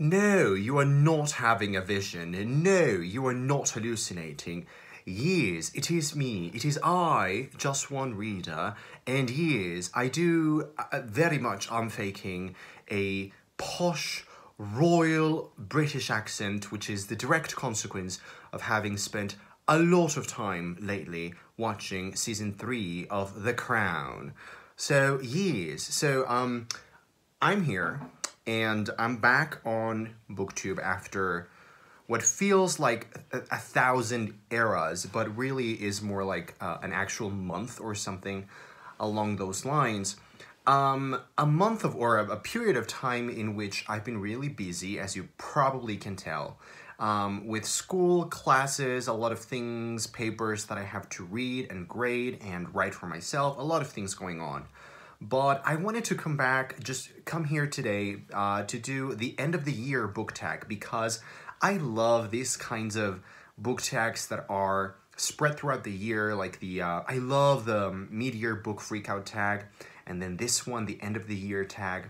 No, you are not having a vision. No, you are not hallucinating. Yes, it is me. It is I, just one reader. And yes, I do very much, I'm faking a posh, royal British accent, which is the direct consequence of having spent a lot of time lately watching season 3 of The Crown. So, yes, I'm here, and I'm back on BookTube after what feels like a thousand eras, but really is more like an actual month or something along those lines. A month of, or a period of time in which I've been really busy, as you probably can tell, with school, classes, a lot of things, papers that I have to read and grade and write for myself, a lot of things going on. But I wanted to just come here today to do the end of the year book tag, because I love these kinds of book tags that are spread throughout the year. Like I love the mid-year book freakout tag, and then this one, the end of the year tag,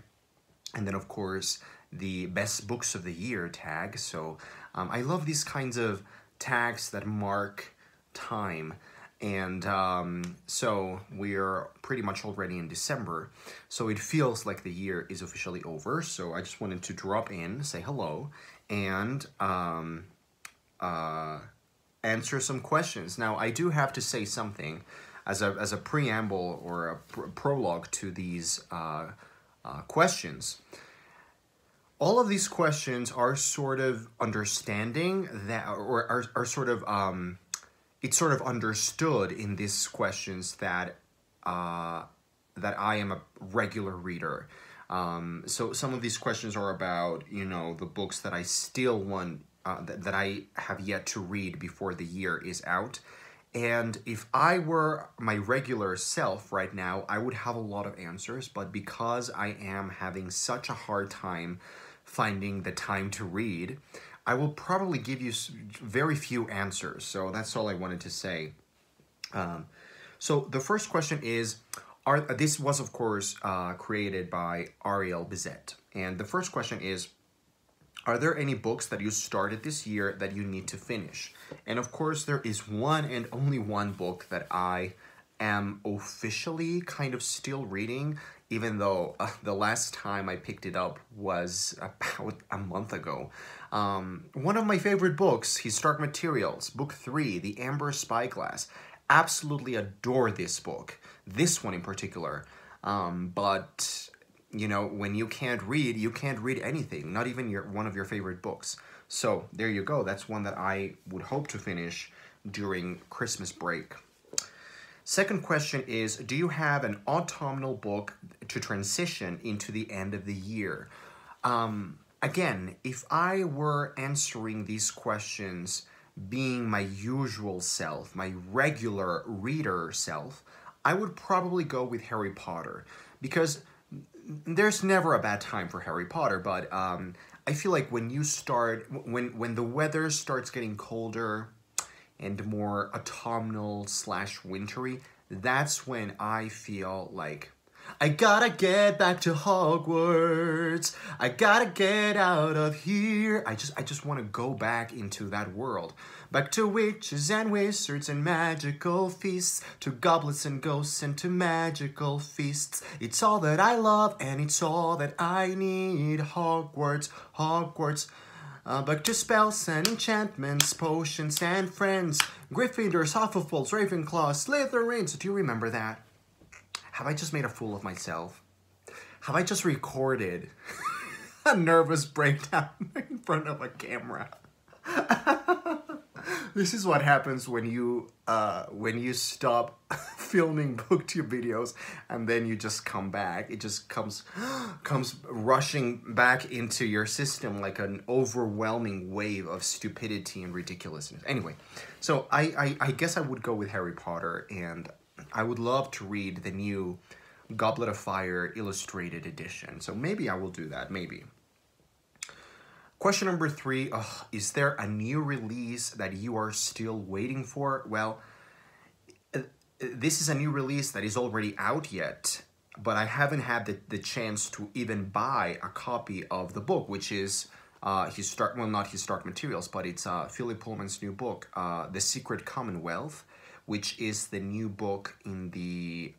and then of course the best books of the year tag. So I love these kinds of tags that mark time. And so we're pretty much already in December, so it feels like the year is officially over. So I just wanted to drop in, say hello, and answer some questions. Now, I do have to say something as a preamble or a prologue to these questions. All of these questions are sort of understanding that, or are sort of it's sort of understood in these questions that that I am a regular reader. So some of these questions are about, you know, the books that I still want, that I have yet to read before the year is out. And if I were my regular self right now, I would have a lot of answers, but because I am having such a hard time finding the time to read, I will probably give you very few answers. So that's all I wanted to say. So the first question is, this was of course created by Ariel Bizet. And the first question is, are there any books that you started this year that you need to finish? And of course there is one and only one book that I am officially kind of still reading, even though the last time I picked it up was about a month ago. One of my favorite books, Historic Materials, Book 3, The Amber Spyglass. Absolutely adore this book, this one in particular. But, you know, when you can't read anything, not even one of your favorite books. So there you go, that's one that I would hope to finish during Christmas break. Second question is, do you have an autumnal book to transition into the end of the year? Again, if I were answering these questions being my usual self, my regular reader self, I would probably go with Harry Potter, because there's never a bad time for Harry Potter, but I feel like when you start, when the weather starts getting colder and more autumnal / wintry, that's when I feel like I gotta get back to Hogwarts. I gotta get out of here. I just want to go back into that world. Back to witches and wizards and magical feasts, to goblets and ghosts and to magical feasts. It's all that I love and it's all that I need. Hogwarts, Hogwarts. Back to spells and enchantments, potions and friends. Gryffindors, Hufflepuffs, Ravenclaws, Slytherins. Do you remember that? Have I just made a fool of myself? Have I just recorded a nervous breakdown in front of a camera? This is what happens when you stop filming BookTube videos and then you just come back. It just comes rushing back into your system like an overwhelming wave of stupidity and ridiculousness. Anyway, so I guess I would go with Harry Potter, and I would love to read the new Goblet of Fire illustrated edition. So maybe I will do that, maybe. Question number 3, is there a new release that you are still waiting for? Well, this is a new release that is already out yet, but I haven't had the chance to even buy a copy of the book, which is not his Dark Materials, but it's Philip Pullman's new book, The Secret Commonwealth, which is the new book in the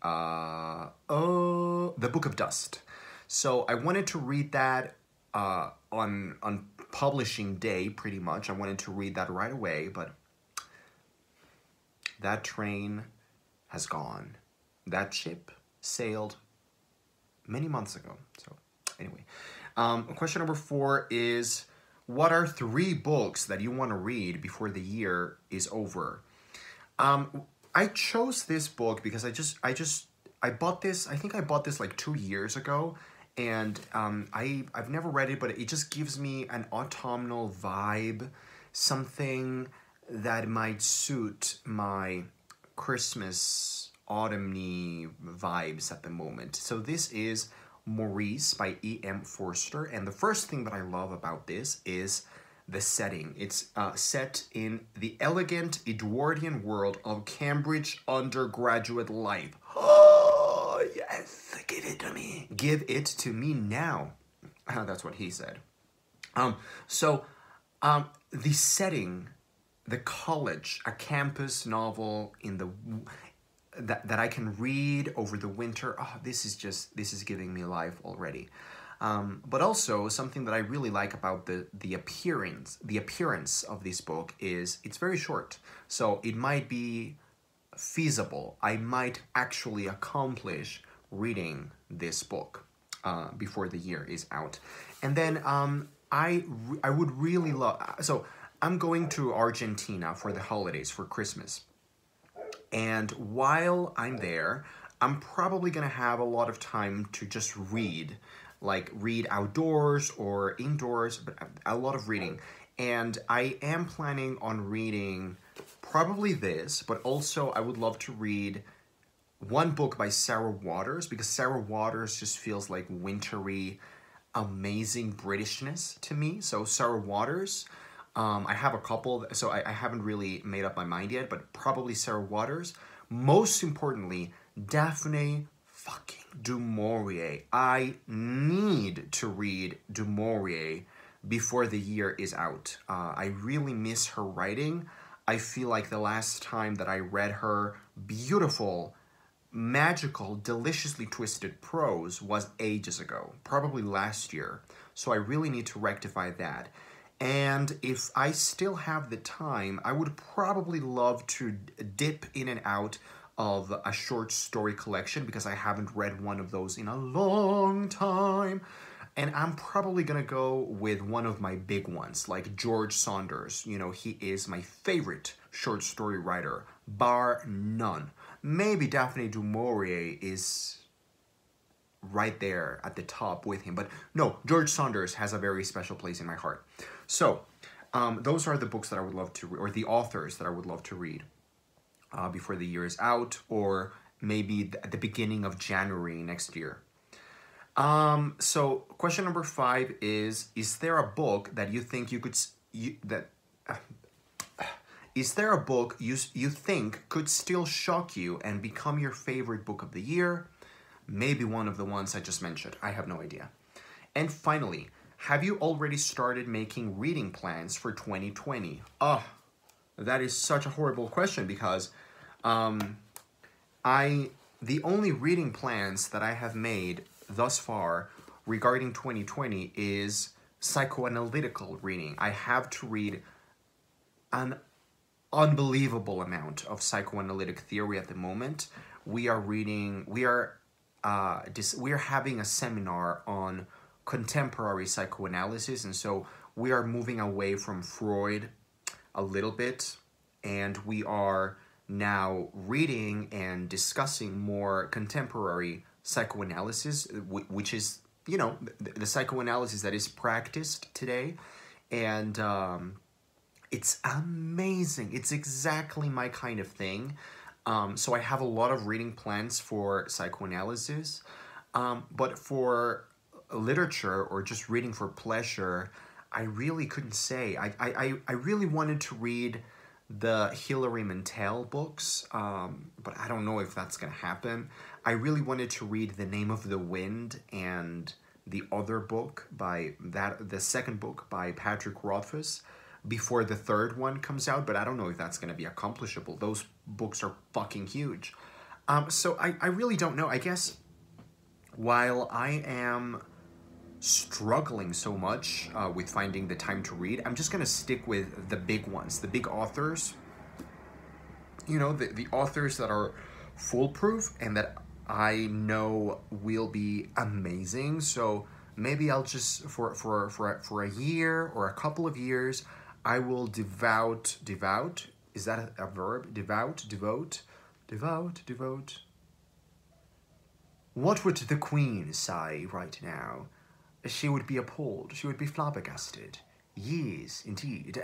Book of Dust. So I wanted to read that on publishing day, pretty much. I wanted to read that right away, but that train has gone. That ship sailed many months ago. So anyway, question number 4 is, what are 3 books that you want to read before the year is over? I chose this book because I bought this. I think I bought this like 2 years ago, and I've never read it, but it just gives me an autumnal vibe, something that might suit my Christmas autumny vibes at the moment. So this is Maurice by E.M. Forster, and the first thing that I love about this is the setting. It's set in the elegant Edwardian world of Cambridge undergraduate life. Oh, yes, give it to me. Give it to me now. That's what he said. The setting, the college, a campus novel in the that I can read over the winter. Oh, this is giving me life already. But also something that I really like about the appearance of this book is it's very short. So it might be feasible. I might actually accomplish reading this book before the year is out. And then I would really love. So I'm going to Argentina for the holidays, for Christmas. And while I'm there, I'm probably going to have a lot of time to just read, like read outdoors or indoors, but a lot of reading. And I am planning on reading probably this, but also I would love to read one book by Sarah Waters, because Sarah Waters just feels like wintry, amazing Britishness to me. So Sarah Waters. I have a couple, so I haven't really made up my mind yet, but probably Sarah Waters. Most importantly, Daphne fucking du Maurier. I need to read du Maurier before the year is out. I really miss her writing. I feel like the last time that I read her beautiful, magical, deliciously twisted prose was ages ago, probably last year. So I really need to rectify that. And if I still have the time, I would probably love to dip in and out of a short story collection, because I haven't read one of those in a long time. And I'm probably gonna go with one of my big ones, like George Saunders. You know, he is my favorite short story writer, bar none. Maybe Daphne du Maurier is right there at the top with him. But no, George Saunders has a very special place in my heart. So those are the books that I would love to read, or the authors that I would love to read before the year is out, or maybe at the beginning of January next year. So question number 5 is there a book that you think is there a book you think could still shock you and become your favorite book of the year? Maybe one of the ones I just mentioned. I have no idea. And finally, have you already started making reading plans for 2020? Oh, that is such a horrible question, because the only reading plans that I have made thus far regarding 2020 is psychoanalytical reading. I have to read an unbelievable amount of psychoanalytic theory at the moment. We are having a seminar on contemporary psychoanalysis, and so we are moving away from Freud a little bit, and we are now reading and discussing more contemporary psychoanalysis, which is, you know, the psychoanalysis that is practiced today. And it's amazing. It's exactly my kind of thing. So I have a lot of reading plans for psychoanalysis, but for literature or just reading for pleasure, I really couldn't say. I really wanted to read the Hilary Mantel books, but I don't know if that's going to happen. I really wanted to read The Name of the Wind and the other book the second book by Patrick Rothfuss before the third one comes out, but I don't know if that's going to be accomplishable. Those books are fucking huge. So I really don't know. I guess while I am struggling so much with finding the time to read, I'm just going to stick with the big ones, the big authors. You know, the authors that are foolproof and that I know will be amazing. So maybe I'll just, for a year or a couple of years, I will devote, is that a verb? Devote. What would the Queen say right now? She would be appalled. She would be flabbergasted. Yes, indeed.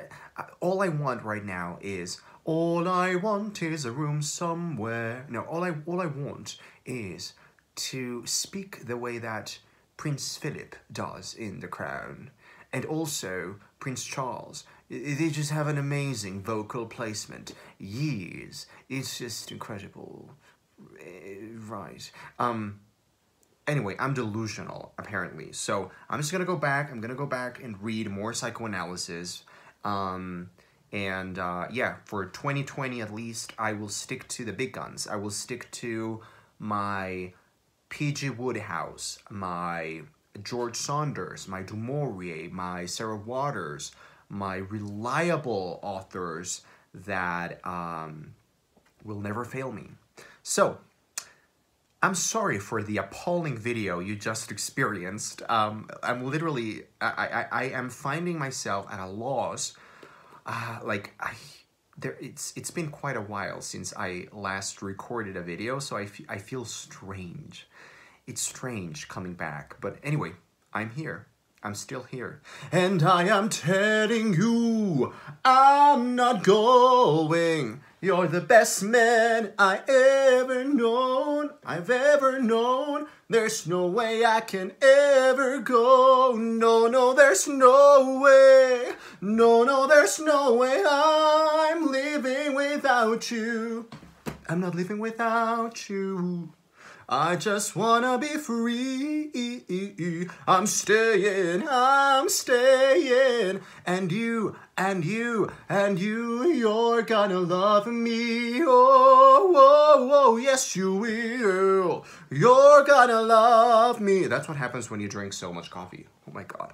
All I want right now is, all I want is a room somewhere. No, all I want is to speak the way that Prince Philip does in The Crown. And also Prince Charles. They just have an amazing vocal placement. Yes, it's just incredible. Right. Anyway, I'm delusional, apparently. So I'm just going to go back. I'm going to go back and read more psychoanalysis. Yeah, for 2020 at least, I will stick to the big guns. I will stick to my P.G. Wodehouse, my George Saunders, my Du Maurier, my Sarah Waters, my reliable authors that will never fail me. So, I'm sorry for the appalling video you just experienced. I'm literally, I am finding myself at a loss. It's been quite a while since I last recorded a video, so I feel strange. It's strange coming back, but anyway, I'm here. I'm still here. And I am telling you, I'm not going. You're the best man I've ever known. There's no way I can ever go. No, there's no way. No, there's no way I'm living without you. I'm not living without you. I just wanna be free. I'm staying. And you're gonna love me. Oh, yes you will. You're gonna love me. That's what happens when you drink so much coffee. Oh my God.